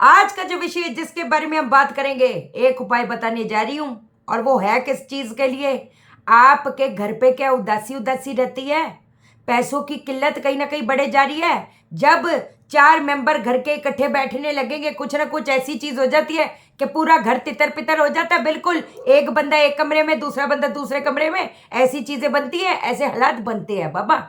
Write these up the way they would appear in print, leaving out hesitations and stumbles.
आज का जो विषय जिसके बारे में हम बात करेंगे, एक उपाय बताने जा रही हूं। और वो है किस चीज के लिए? आपके घर पे क्या उदासी उदासी रहती है? पैसों की किल्लत कहीं ना कहीं बढ़े जा रही है। जब चार मेंबर घर के इकट्ठे बैठने लगेंगे, कुछ ना कुछ ऐसी चीज हो जाती है कि पूरा घर तितर पितर हो जाता है। बिल्कुल, एक बंदा एक कमरे में, दूसरा बंदा दूसरे कमरे में, ऐसी चीजें बनती है, ऐसे हालात बनते हैं बाबा।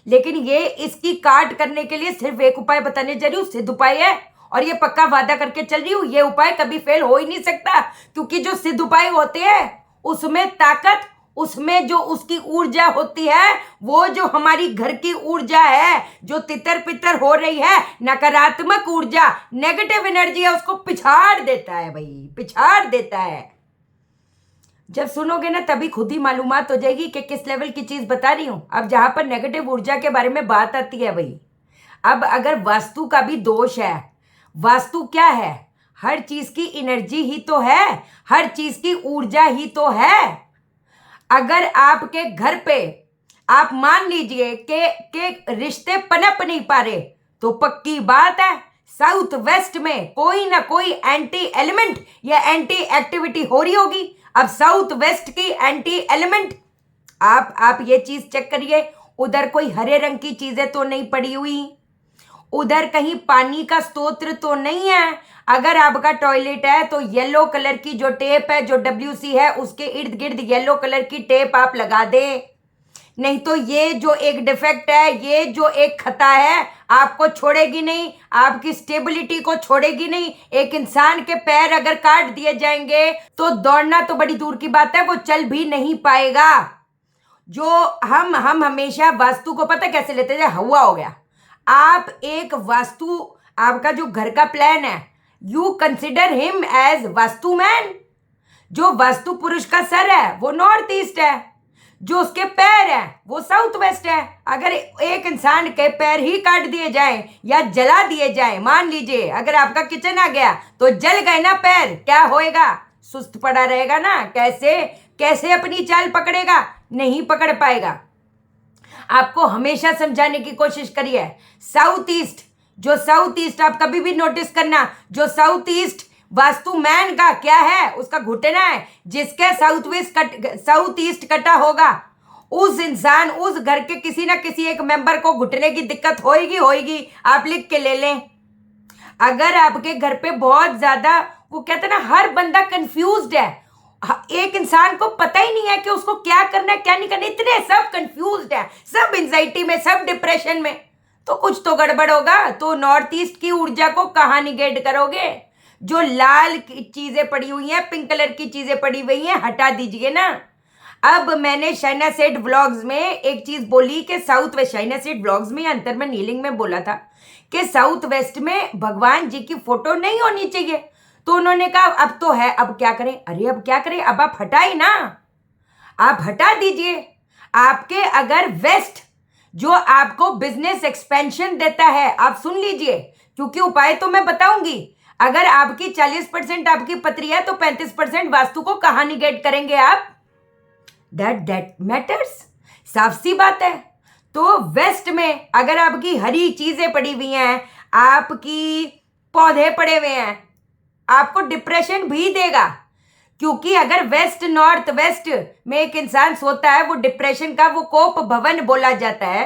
लेकिन ये इसकी काट करने के लिए सिर्फ एक उपाय बताने जा रही हूँ, सिद्ध उपाय है। और ये पक्का वादा करके चल रही हूँ, ये उपाय कभी फेल हो ही नहीं सकता। क्योंकि जो सिद्ध उपाय होते हैं उसमें ताकत, उसमें जो उसकी ऊर्जा होती है, वो जो हमारी घर की ऊर्जा है, जो तितर पितर हो रही है, नकारात्मक ऊर्जा, नेगेटिव एनर्जी है, उसको पिछाड़ देता है भाई, पिछाड़ देता है। जब सुनोगे ना तभी खुद ही मालूमात हो जाएगी कि किस लेवल की चीज बता रही हूं। अब जहां पर नेगेटिव ऊर्जा के बारे में बात आती है भाई, अब अगर वास्तु का भी दोष है, वास्तु क्या है? हर चीज की एनर्जी ही तो है, हर चीज की ऊर्जा ही तो है। अगर आपके घर पे आप मान लीजिए कि रिश्ते पनप नहीं पा रहे, तो पक्की बात है साउथ वेस्ट में कोई ना कोई एंटी एलिमेंट या एंटी एक्टिविटी हो रही होगी। अब साउथ वेस्ट की एंटी एलिमेंट, आप ये चीज चेक करिए, उधर कोई हरे रंग की चीजें तो नहीं पड़ी हुई, उधर कहीं पानी का स्तोत्र तो नहीं है। अगर आपका टॉयलेट है तो येलो कलर की जो टेप है, जो WC है, उसके इर्द गिर्द येलो कलर की टेप आप लगा दें। नहीं तो ये जो एक डिफेक्ट है, ये जो एक खता है, आपको छोड़ेगी नहीं, आपकी स्टेबिलिटी को छोड़ेगी नहीं। एक इंसान के पैर अगर काट दिए जाएंगे तो दौड़ना तो बड़ी दूर की बात है, वो चल भी नहीं पाएगा। जो हम हमेशा वास्तु को पता कैसे लेते थे, हुआ हो गया। आप एक वास्तु, आपका जो घर का प्लान है, you consider him as vastu man. जो वास्तु पुरुष का सर है वो नॉर्थ ईस्ट है, जो उसके पैर है वो साउथ वेस्ट है। अगर एक इंसान के पैर ही काट दिए जाए या जला दिए जाए, मान लीजिए अगर आपका किचन आ गया तो जल गए ना पैर, क्या होएगा? सुस्त पड़ा रहेगा ना। कैसे कैसे अपनी चाल पकड़ेगा? नहीं पकड़ पाएगा। आपको हमेशा समझाने की कोशिश करिए, साउथ ईस्ट, जो साउथ ईस्ट आप कभी भी नोटिस करना, जो साउथ ईस्ट वास्तु मैन का क्या है, उसका घुटना है। जिसके साउथ ईस्ट कटा होगा, उस इंसान, उस घर के किसी ना किसी एक मेंबर को घुटने की दिक्कत होएगी होएगी। आप लिख के ले लें। अगर आपके घर पे बहुत ज्यादा, वो कहते हैं ना, हर बंदा कंफ्यूज्ड है, एक इंसान को पता ही नहीं है कि उसको क्या करना है क्या नहीं करना, इतने सब कंफ्यूज्ड है, सब एंजाइटी में, सब डिप्रेशन में, तो कुछ तो गड़बड़ होगा। तो नॉर्थ ईस्ट की ऊर्जा को कहाँ निगेट करोगे? जो लाल चीजें पड़ी हुई हैं, पिंक कलर की चीजें पड़ी हुई हैं, हटा दीजिए ना। अब मैंने शाइना सेठ व्लॉग्स में एक चीज बोली कि साउथ वेस्ट, शाइना सेठ व्लॉग्स में अंतर में नीलिंग में बोला था कि साउथ वेस्ट में भगवान जी की फोटो नहीं होनी चाहिए। तो उन्होंने कहा अब तो है, अब क्या करें? अरे अब क्या करें, अब आप हटाए ना, आप हटा दीजिए। आपके अगर वेस्ट जो आपको बिजनेस एक्सपेंशन देता है, आप सुन लीजिए, क्योंकि उपाय तो मैं बताऊंगी। अगर आपकी 40% आपकी पत्री है तो 35% वास्तु को कहां निगेट करेंगे आप? दैट मैटर्स, साफ सी बात है। तो वेस्ट में अगर आपकी हरी चीजें पड़ी हुई हैं, आपकी पौधे पड़े हुए हैं, आपको डिप्रेशन भी देगा। क्योंकि अगर वेस्ट नॉर्थ वेस्ट में एक इंसान सोता है, वो डिप्रेशन का वो कोप भवन बोला जाता है।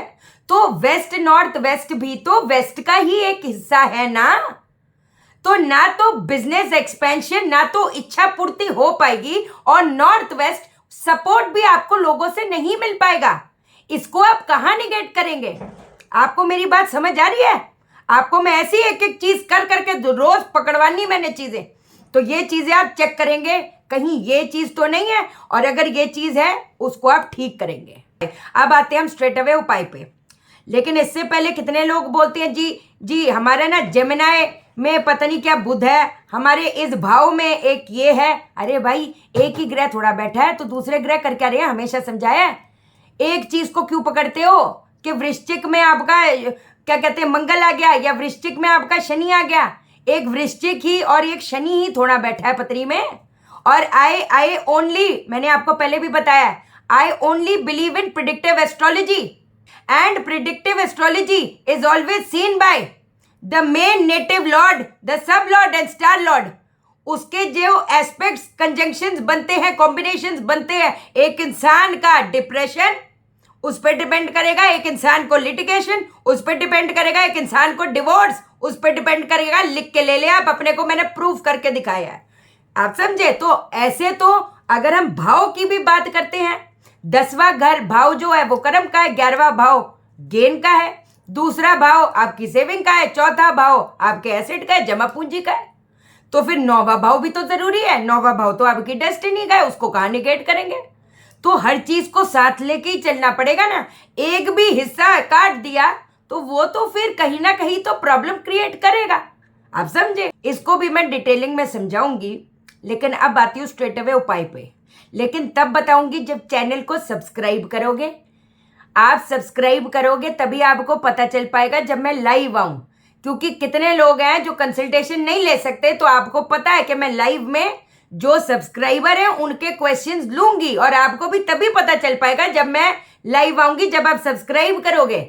तो वेस्ट नॉर्थ वेस्ट भी तो वेस्ट का ही एक हिस्सा है ना। तो ना तो बिजनेस एक्सपेंशन, ना तो इच्छा पूर्ति हो पाएगी, और नॉर्थ वेस्ट सपोर्ट भी आपको लोगों से नहीं मिल पाएगा। इसको आप कहां निगेट करेंगे? आपको मेरी बात समझ आ रही है? आपको मैं ऐसी एक एक चीज कर करके रोज पकड़वानी मैंने चीजें, तो ये चीजें आप चेक करेंगे, कहीं ये चीज तो नहीं है, और अगर ये चीज है उसको आप ठीक करेंगे। अब आते हैं हम स्ट्रेट अवे उपाय पे। लेकिन इससे पहले कितने लोग बोलते हैं जी हमारा ना जेमिनाई में पता नहीं क्या बुध है, हमारे इस भाव में एक ये है। अरे भाई, एक ही ग्रह थोड़ा बैठा है तो दूसरे ग्रह कर क्या रहे हैं? हमेशा समझाया है। एक चीज को क्यों पकड़ते हो कि वृश्चिक में आपका क्या कहते हैं मंगल आ गया, या वृश्चिक में आपका शनि आ गया? एक वृश्चिक ही और एक शनि ही थोड़ा बैठा है पत्री में। और आई ओनली, मैंने आपको पहले भी बताया, I only believe in predictive astrology, and predictive astrology is always seen by the main native Lord, the sub Lord and star Lord, उसके जो एस्पेक्ट्स कंजंक्शंस बनते हैं, कॉम्बिनेशंस बनते हैं, एक इंसान का डिप्रेशन उस पर डिपेंड करेगा, एक इंसान को लिटिगेशन उस पर डिपेंड करेगा, एक इंसान को डिवोर्स उस पर डिपेंड करेगा। लिख के ले ले आप अपने को, मैंने प्रूफ करके दिखाया है। आप समझे? तो ऐसे तो अगर हम भाव की भी बात करते हैं, 10वां घर भाव जो है वो कर्म का है, 11वां भाव गेन का है, दूसरा भाव आपकी सेविंग का है, चौथा भाव आपके एसेट का है, जमा पूंजी का है। तो फिर 9वां भाव भी तो जरूरी है। 9वां भाव तो आपकी डेस्टिनी का है, उसको कहाँ निगेट करेंगे? तो हर चीज को साथ लेके ही चलना पड़ेगा ना। एक भी हिस्सा काट दिया तो वो तो फिर कहीं ना कहीं तो प्रॉब्लम क्रिएट करेगा। आप समझे? इसको भी मैं डिटेलिंग में समझाऊंगी, लेकिन अब आती हूँ स्ट्रेट अवे उपाय पे। लेकिन तब बताऊंगी जब चैनल को सब्सक्राइब करोगे। आप सब्सक्राइब करोगे तभी आपको पता चल पाएगा जब मैं लाइव आऊं, क्योंकि कितने लोग हैं जो कंसल्टेशन नहीं ले सकते। तो आपको पता है कि मैं लाइव में जो सब्सक्राइबर हैं उनके क्वेश्चंस लूंगी, और आपको भी तभी पता चल पाएगा जब मैं लाइव आऊंगी, जब आप सब्सक्राइब करोगे।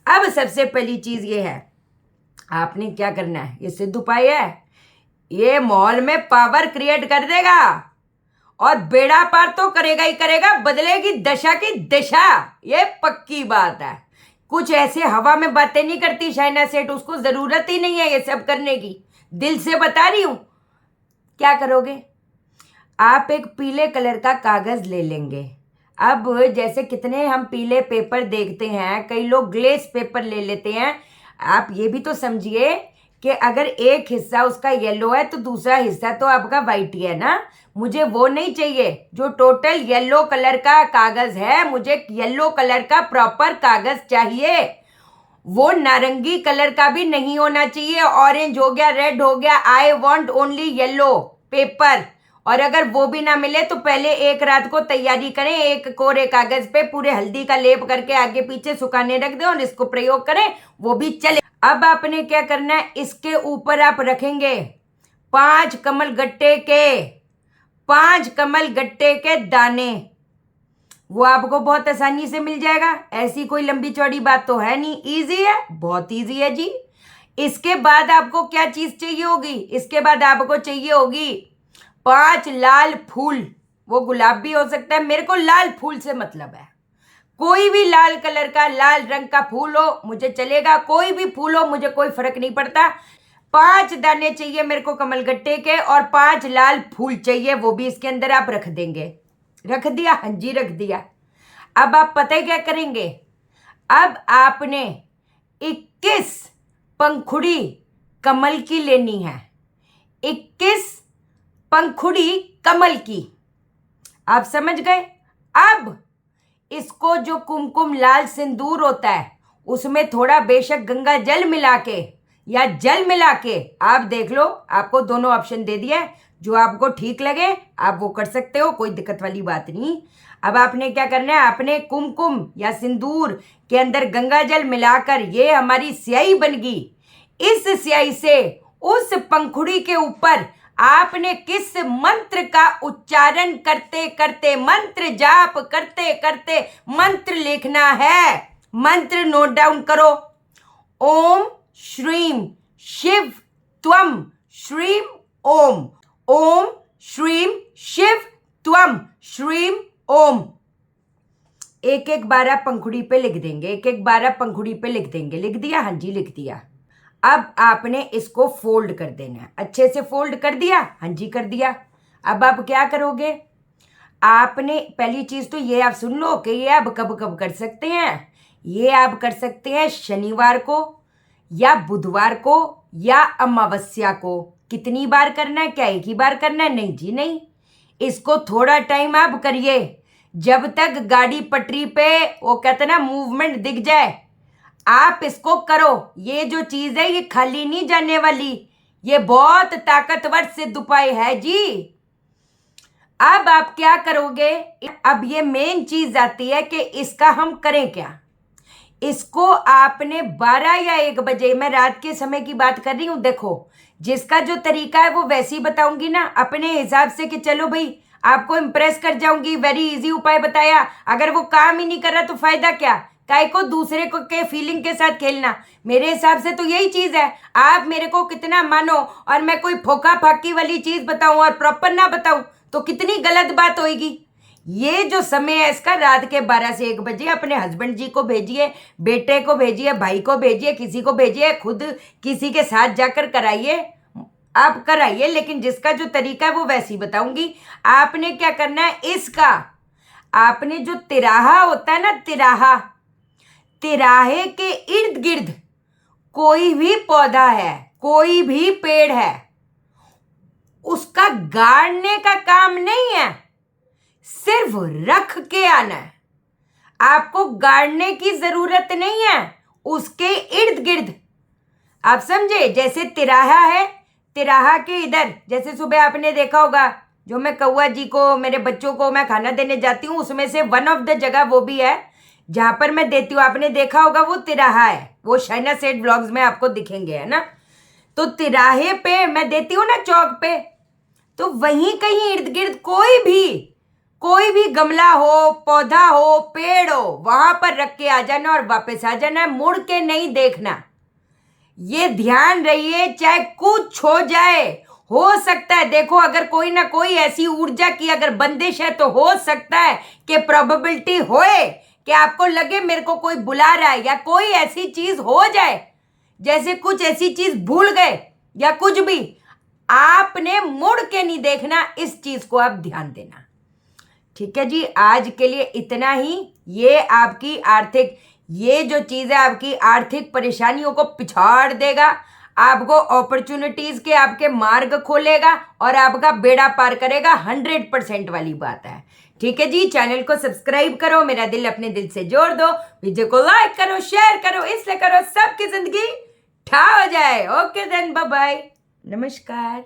अब सबसे पहली चीज ये है, आपने क्या करना है, ये सिद्ध उपाय है, ये मॉल में पावर क्रिएट कर देगा और बेड़ा पार तो करेगा ही करेगा, बदलेगी दशा की दिशा, ये पक्की बात है। कुछ ऐसे हवा में बातें नहीं करती शाइना सेठ, उसको जरूरत ही नहीं है ये सब करने की, दिल से बता रही हूं। क्या करोगे? आप एक पीले कलर का कागज ले लेंगे। अब जैसे कितने हम पीले पेपर देखते हैं, कई लोग ग्लेस पेपर ले लेते हैं। आप ये भी तो समझिए कि अगर एक हिस्सा उसका येलो है तो दूसरा हिस्सा तो आपका वाइट ही है ना। मुझे वो नहीं चाहिए जो टोटल येलो कलर का कागज है, मुझे येलो कलर का प्रॉपर कागज चाहिए। वो नारंगी कलर का भी नहीं होना चाहिए, ऑरेंज हो गया, रेड हो गया। I want only yellow paper. और अगर वो भी ना मिले तो पहले एक रात को तैयारी करें, एक कोरे कागज पे पूरे हल्दी का लेप करके आगे पीछे सुखाने रख दें और इसको प्रयोग करें, वो भी चले। अब आपने क्या करना है, इसके ऊपर आप रखेंगे 5 कमल गट्टे के दाने। वो आपको बहुत आसानी से मिल जाएगा, ऐसी कोई लंबी चौड़ी बात तो है नहीं, इजी है, बहुत इजी है जी। इसके बाद आपको क्या चीज चाहिए होगी? इसके बाद आपको चाहिए होगी 5 लाल फूल। वो गुलाब भी हो सकता है, मेरे को लाल फूल से मतलब है। कोई भी लाल कलर का, लाल रंग का फूल हो मुझे चलेगा, कोई भी फूल हो मुझे कोई फर्क नहीं पड़ता। 5 दाने चाहिए मेरे को कमलगट्टे के, और 5 लाल फूल चाहिए, वो भी इसके अंदर आप रख देंगे। रख दिया? हाँ जी, रख दिया। अब आप पता है क्या करेंगे? अब आपने 21 पंखुड़ी कमल की लेनी है, 21 पंखुड़ी कमल की। आप समझ गए? अब इसको जो कुमकुम लाल सिंदूर होता है उसमें थोड़ा बेशक गंगा जल मिला के या जल मिला के, आप देख लो, आपको दोनों ऑप्शन दे दिया है, जो आपको ठीक लगे आप वो कर सकते हो, कोई दिक्कत वाली बात नहीं। अब आपने क्या करना है, आपने कुमकुम या सिंदूर के अंदर गंगा जल मिलाकर, ये हमारी स्याही बन गई, इस स्याही से उस पंखुड़ी के ऊपर आपने किस मंत्र का उच्चारण करते करते, मंत्र जाप करते करते मंत्र लिखना है। मंत्र नोट डाउन करो। ओम श्रीम शिव त्वम श्रीम ओम। ओम श्रीम शिव त्वम श्रीम ओम। एक एक बार आप पंखुड़ी पे लिख देंगे, एक एक बार आप पंखुड़ी पे लिख देंगे। लिख दिया? हाँ जी, लिख दिया। अब आपने इसको फोल्ड कर देना है, अच्छे से फोल्ड कर दिया? हाँ जी, कर दिया। अब आप क्या करोगे? आपने पहली चीज तो ये आप सुन लो कि ये आप कब कब कर सकते हैं। ये आप कर सकते हैं शनिवार को या बुधवार को या अमावस्या को। कितनी बार करना है? क्या एक ही बार करना है? नहीं जी नहीं, इसको थोड़ा टाइम आप करिए, जब तक गाड़ी पटरी पे वो कहते ना मूवमेंट दिख जाए, आप इसको करो। ये जो चीज है ये खाली नहीं जाने वाली, ये बहुत ताकतवर सिद्ध उपाय है जी। अब आप क्या करोगे? अब ये मेन चीज आती है कि इसका हम करें क्या। इसको आपने 12 या 1 बजे, मैं रात के समय की बात कर रही हूं, देखो जिसका जो तरीका है वो वैसे ही बताऊंगी ना, अपने हिसाब से, कि चलो भाई आपको इंप्रेस कर जाऊंगी, वेरी इजी उपाय बताया। अगर वो काम ही नहीं कर रहा तो फायदा क्या? काय को दूसरे को के फीलिंग के साथ खेलना। मेरे हिसाब से तो यही चीज है। आप मेरे को कितना मानो और मैं कोई फोका फाकी वाली चीज बताऊं और प्रॉपर ना बताऊं तो कितनी गलत बात होगी। ये जो समय है इसका रात के 12 से 1 बजे अपने हस्बैंड जी को भेजिए, बेटे को भेजिए, भाई को भेजिए, किसी को भेजिए, खुद किसी के साथ जाकर कराइए। आप कराइए, लेकिन जिसका जो तरीका है वो वैसे ही बताऊंगी। आपने क्या करना है, इसका आपने जो तिराहा होता है ना, तिराहा, तिराहे के इर्द गिर्द कोई भी पौधा है, कोई भी पेड़ है, उसका गाड़ने का काम नहीं है, सिर्फ रख के आना है। आपको गाड़ने की जरूरत नहीं है, उसके इर्द गिर्द। आप समझे, जैसे तिराहा है, तिराहा के इधर, जैसे सुबह आपने देखा होगा जो मैं कौआ जी को, मेरे बच्चों को मैं खाना देने जाती हूँ, उसमें से वन ऑफ द जगह वो भी है जहां पर मैं देती हूँ। आपने देखा होगा वो तिराहा है, वो शाइना सेठ व्लॉग्स में आपको दिखेंगे, है ना। तो तिराहे पे मैं देती हूँ ना, चौक पे, तो वहीं कहीं इर्द गिर्द कोई भी गमला हो, पौधा हो, पेड़ हो, वहां पर रख के आ जाना और वापस आ जाना, मुड़ के नहीं देखना। ये ध्यान रहिए, चाहे कुछ हो जाए, हो सकता है, देखो अगर कोई ना कोई ऐसी ऊर्जा की अगर बंदिश है तो हो सकता है कि प्रोबेबिलिटी होए कि आपको लगे मेरे को कोई बुला रहा है, या कोई ऐसी चीज हो जाए, जैसे कुछ ऐसी चीज भूल गए या कुछ भी, आपने मुड़ के नहीं देखना। इस चीज को आप ध्यान देना, ठीक है जी। आज के लिए इतना ही। ये आपकी आर्थिक, ये जो चीज है आपकी आर्थिक परेशानियों को पिछाड़ देगा, आपको अपॉर्चुनिटीज के आपके मार्ग खोलेगा और आपका बेड़ा पार करेगा। 100% वाली बात है, ठीक है जी। चैनल को सब्सक्राइब करो, मेरा दिल अपने दिल से जोड़ दो, वीडियो को लाइक करो, शेयर करो, इसलिए करो सबकी जिंदगी ठा हो जाए। ओके देन, बाय बाय, नमस्कार।